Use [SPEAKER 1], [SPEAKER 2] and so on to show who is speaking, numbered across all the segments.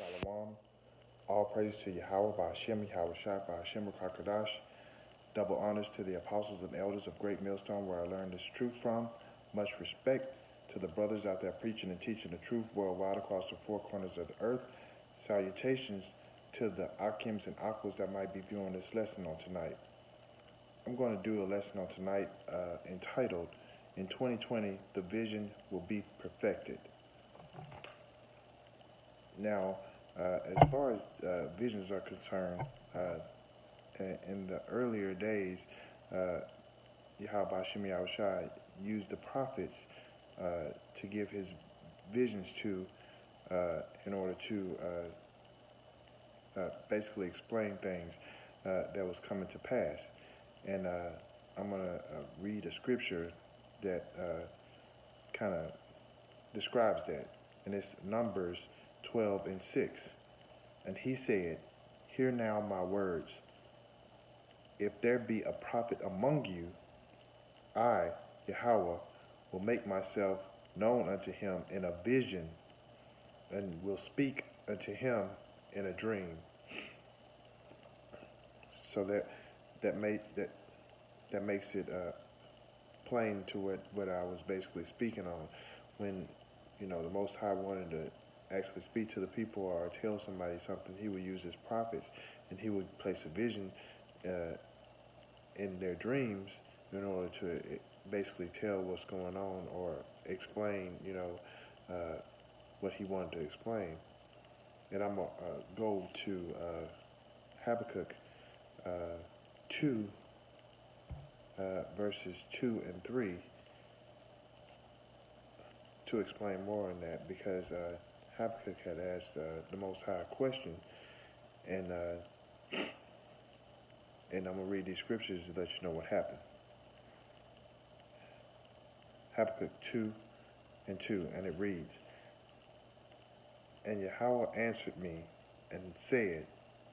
[SPEAKER 1] Shalom. All praise to Yahweh, Ba'ashem, Yahweh Shai, Ba'ashem, Rakakadash. Double honors to the apostles and elders of Great Millstone, where I learned this truth from. Much respect to the brothers out there preaching and teaching the truth worldwide across the four corners of the earth. Salutations to the Akims and Aquas that might be viewing this lesson on tonight. I'm going to do a lesson on tonight entitled, In 2020, the Vision Will Be Perfected. Now, as far as visions are concerned, in the earlier days, Yahweh Hashem Yahushai used the prophets to give his visions to in order to basically explain things that was coming to pass. And I'm going to read a scripture that kind of describes that. And it's Numbers 12:6. And he said, Hear now my words. If there be a prophet among you, I, Yahweh, will make myself known unto him in a vision, and will speak unto him in a dream. So that makes it plain to what I was basically speaking on. When the Most High wanted to actually speak to the people or tell somebody something, he would use his prophets, and he would place a vision in their dreams in order to basically tell what's going on or explain, what he wanted to explain. And I'm going to go to Habakkuk 2, verses 2 and 3 to explain more on that, because Habakkuk had asked the Most High a question, and I'm going to read these scriptures to let you know what happened. Habakkuk 2:2, and it reads, And Yahweh answered me and said,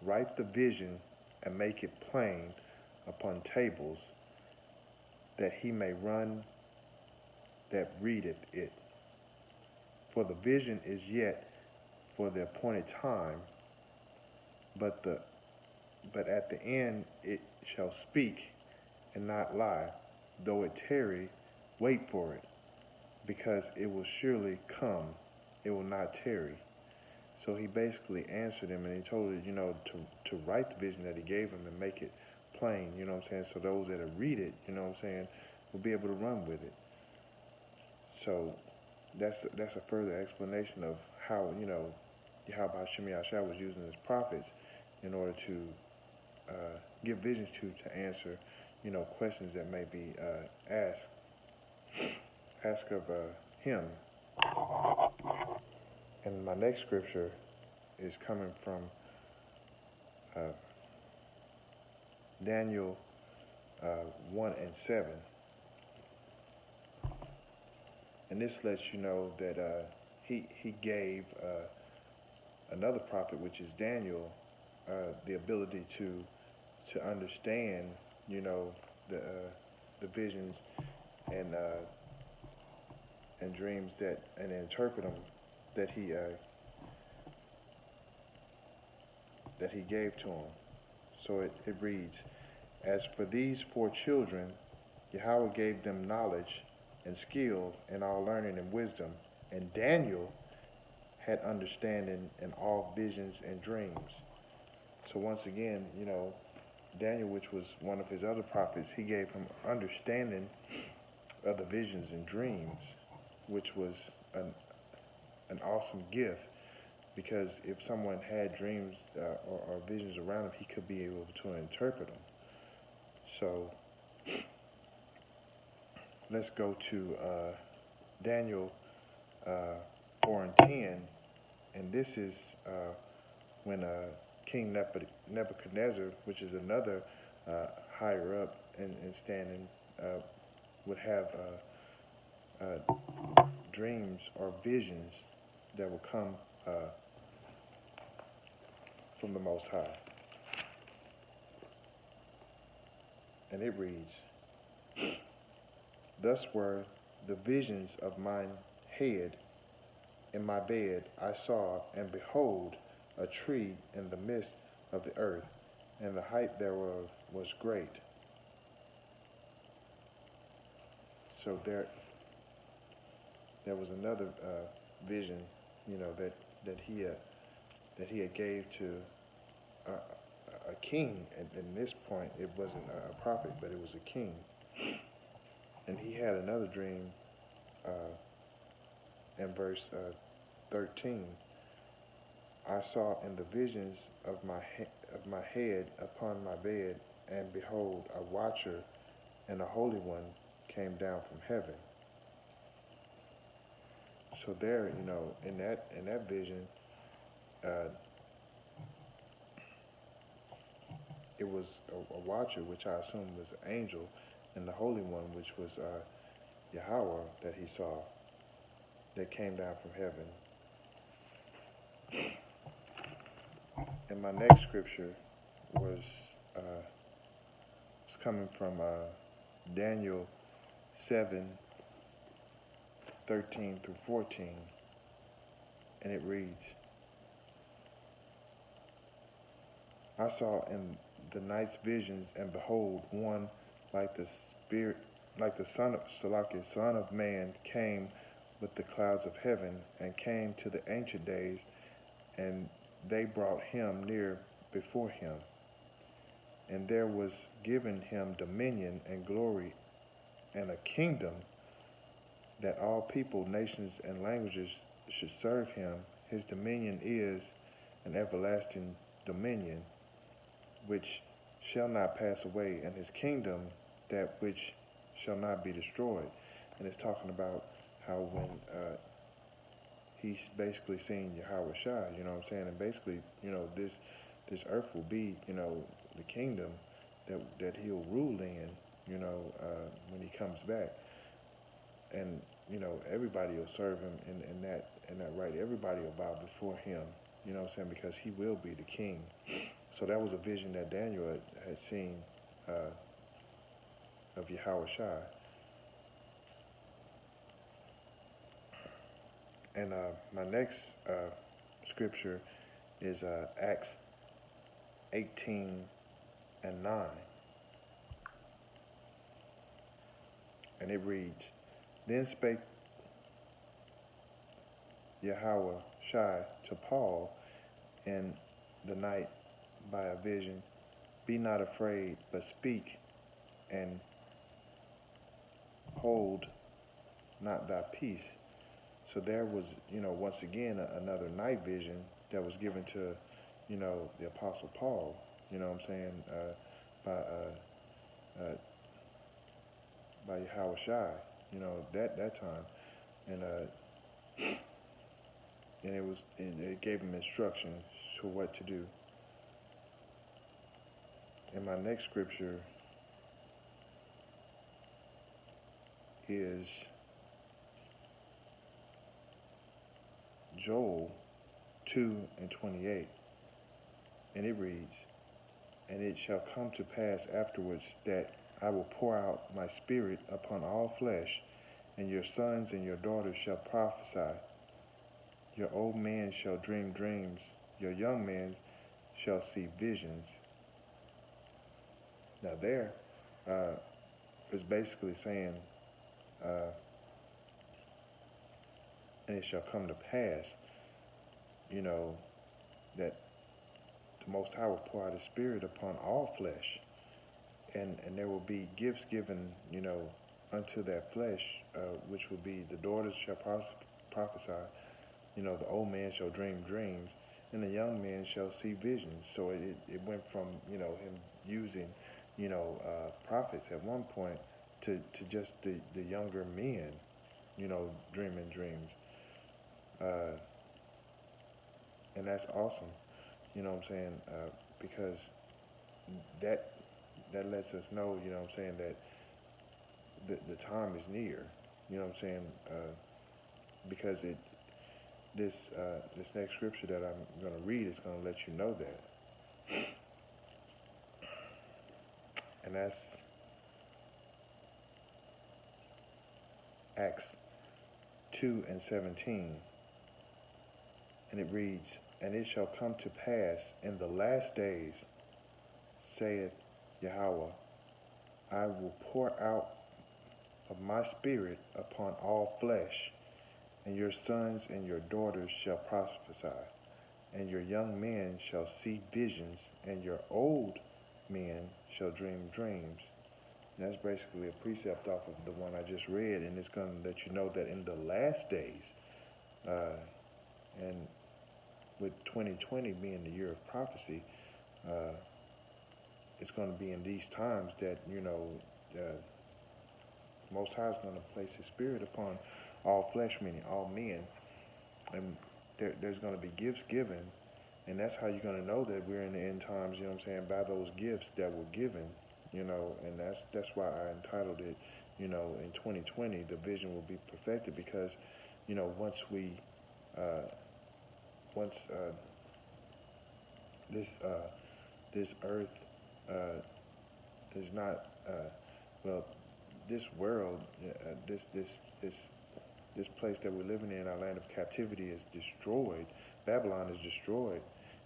[SPEAKER 1] Write the vision and make it plain upon tables, that he may run that readeth it. For the vision is yet for the appointed time, but at the end it shall speak and not lie. Though it tarry, wait for it, because it will surely come, it will not tarry. So he basically answered him, and he told it, to write the vision that he gave him and make it plain, so those that read it, will be able to run with it. So that's a further explanation of how, Yahweh Hashem Yahshua was using his prophets in order to give visions to answer, questions that may be asked of him. And my next scripture is coming from Daniel 1:7. And this lets you know that he gave another prophet, which is Daniel, the ability to understand, the visions and dreams and interpret them that he gave to him. So it reads, As for these four children, Yahweh gave them knowledge and skill in all learning and wisdom, and Daniel had understanding in all visions and dreams. So once again, Daniel, which was one of his other prophets, he gave him understanding of the visions and dreams, which was an awesome gift, because if someone had dreams or visions around him, he could be able to interpret them. So let's go to Daniel 4:10, and this is when King Nebuchadnezzar, which is another higher up in standing, would have dreams or visions that will come from the Most High. And it reads, Thus were the visions of mine head. In my bed I saw, and behold, a tree in the midst of the earth, and the height thereof was great. So there was another vision, that he had gave to a king. And in this point, it wasn't a prophet, but it was a king. And he had another dream in verse 13. I saw in the visions of my head upon my bed, and behold, a watcher and a holy one came down from heaven. So there, in that vision, it was a watcher, which I assume was an angel, and the holy one, which was Yahweh, that he saw, that came down from heaven. And my next scripture was coming from Daniel 7:13-14, and it reads, I saw in the night's visions, and behold, one like the son of man, came with the clouds of heaven, and came to the ancient days, and they brought him near before him. And there was given him dominion and glory and a kingdom, that all people, nations, and languages should serve him. His dominion is an everlasting dominion, which shall not pass away, and his kingdom that which shall not be destroyed. And it's talking about how when he's basically seeing Yahweh Shai, you know what I'm saying? And basically, this earth will be, the kingdom that he'll rule in, when he comes back. And, everybody will serve him in that right. Everybody will bow before him, you know what I'm saying? Because he will be the king. So that was a vision that Daniel had seen of Yahweh Shai. And my next scripture is Acts 18:9. And it reads, Then spake Yahweh Shai to Paul in the night by a vision, Be not afraid, but speak, and hold not thy peace. So there was, once again, another night vision that was given to, the Apostle Paul, you know what I'm saying, by Yahweh Shai, that time. And it gave him instructions to what to do. And my next scripture is Joel 2:28, and it reads, And it shall come to pass afterwards that I will pour out my spirit upon all flesh, and your sons and your daughters shall prophesy. Your old man shall dream dreams, your young man shall see visions. Now there is basically saying, and it shall come to pass, that the Most High will pour out His Spirit upon all flesh, and there will be gifts given, unto that flesh, which will be the daughters shall prophesy, the old man shall dream dreams, and the young man shall see visions. So it went from, him using, prophets at one point to just the younger men, dreaming dreams. And that's awesome, you know what I'm saying, because that lets us know, you know what I'm saying, that the time is near, you know what I'm saying, because this next scripture that I'm going to read is going to let you know that. And that's Acts 2:17. And it reads, And it shall come to pass in the last days, saith Yahweh, I will pour out of my spirit upon all flesh, and your sons and your daughters shall prophesy, and your young men shall see visions, and your old men shall dream dreams. And that's basically a precept off of the one I just read, and it's going to let you know that in the last days, and with 2020 being the year of prophecy, uh, it's going to be in these times that, Most High is going to place His Spirit upon all flesh, meaning all men, and there's going to be gifts given, and that's how you're going to know that we're in the end times. You know what I'm saying? By those gifts that were given, and that's why I entitled it, in 2020, the vision will be perfected, because, once we, once this this earth is not, well, this world, this place that we're living in, our land of captivity, is destroyed. Babylon is destroyed,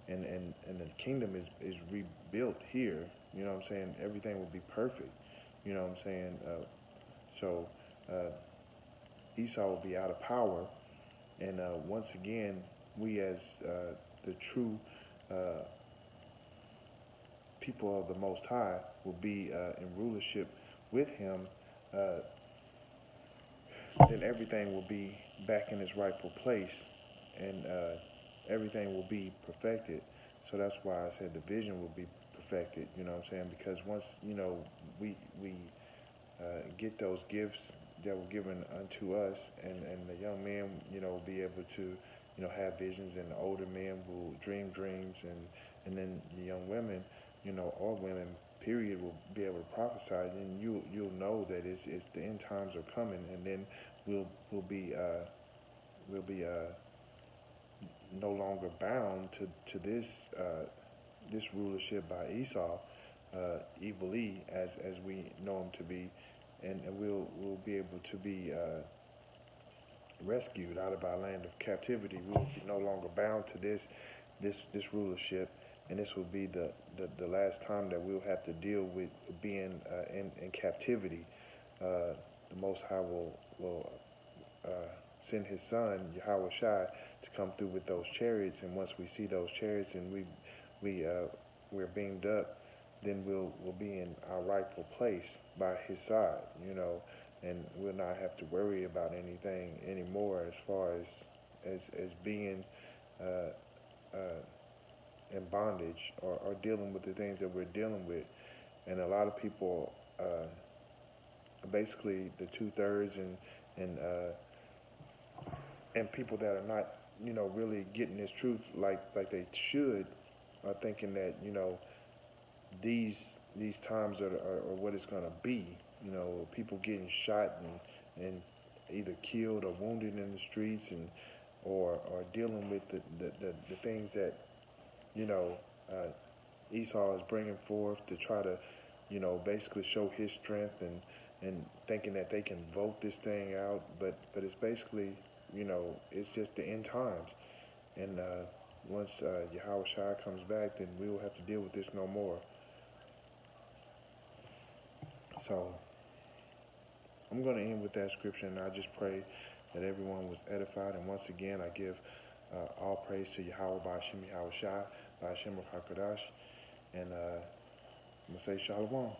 [SPEAKER 1] and the kingdom is rebuilt here. You know what I'm saying? Everything will be perfect. You know what I'm saying? So Esau will be out of power, and once again, we as the true people of the Most High will be in rulership with Him. Then everything will be back in its rightful place, and everything will be perfected. So that's why I said the vision will be perfected. You know what I'm saying? Because once we get those gifts that were given unto us, and the young men will be able to have visions, and the older men will dream dreams, and then the young women, or women, period, will be able to prophesy, and you'll know that it's the end times are coming, and then we'll be no longer bound to this rulership by Esau, Evil E, as we know him to be, and we'll be able to be rescued out of our land of captivity. We will be no longer bound to this rulership, and this will be the last time that we'll have to deal with being in captivity. The Most High will send His Son Yahweh Shai to come through with those chariots, and once we see those chariots and we're beamed up, then we'll be in our rightful place by His side, and we'll not have to worry about anything anymore as far as being in bondage, or dealing with the things that we're dealing with. And a lot of people, basically the 2/3, and people that are not really getting this truth like they should, are thinking that these times are what it's going to be. People getting shot and either killed or wounded in the streets, and or dealing with the things that Esau is bringing forth to try to basically show his strength, and thinking that they can vote this thing out, but it's basically it's just the end times, and once Yahweh Shai comes back, then we will have to deal with this no more. So I'm going to end with that scripture, and I just pray that everyone was edified. And once again, I give all praise to Yahweh Ba'ashem Yahweh Shai, Ba'ashem of HaKadosh, and I'm going to say Shalom.